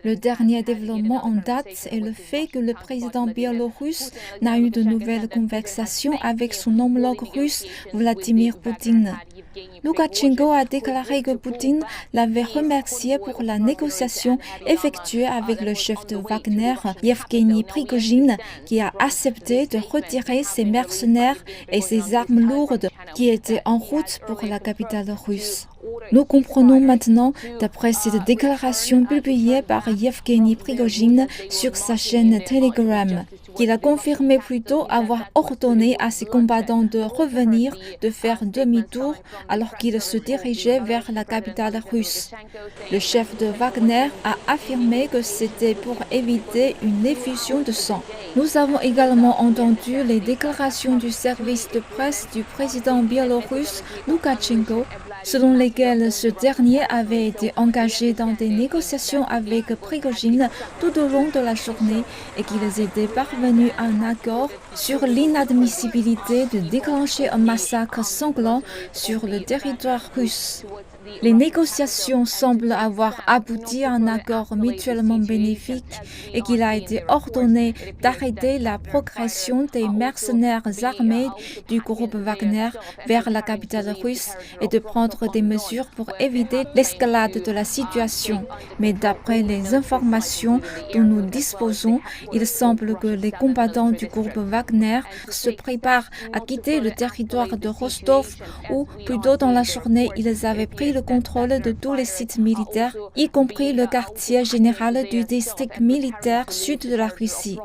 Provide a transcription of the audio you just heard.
Le dernier développement en date est le fait que le président biélorusse n'a eu de nouvelles conversations avec son homologue russe Vladimir Poutine. Loukachenko a déclaré que Poutine l'avait remercié pour la négociation effectuée avec le chef de Wagner, Yevgeny Prigojine, qui a accepté de retirer ses mercenaires et ses armes lourdes qui étaient en route pour la capitale russe. Nous comprenons maintenant, d'après cette déclaration publiée par Yevgeny Prigojine sur sa chaîne Telegram, qu'il a confirmé plutôt avoir ordonné à ses combattants de revenir, de faire demi-tour alors qu'ils se dirigeaient vers la capitale russe. Le chef de Wagner a affirmé que c'était pour éviter une effusion de sang. Nous avons également entendu les déclarations du service de presse du président biélorusse Loukachenko, selon lesquelles ce dernier avait été engagé dans des négociations avec Prigojine tout au long de la journée et qu'ils étaient parvenus à un accord sur l'inadmissibilité de déclencher un massacre sanglant sur le territoire russe. Les négociations semblent avoir abouti à un accord mutuellement bénéfique et qu'il a été ordonné d'arrêter la progression des mercenaires armés du groupe Wagner vers la capitale russe et de prendre des mesures pour éviter l'escalade de la situation. Mais d'après les informations dont nous disposons, il semble que les combattants du groupe Wagner se préparent à quitter le territoire de Rostov où, plus tôt dans la journée, ils avaient pris le contrôle de tous les sites militaires, y compris le quartier général du district militaire sud de la Russie.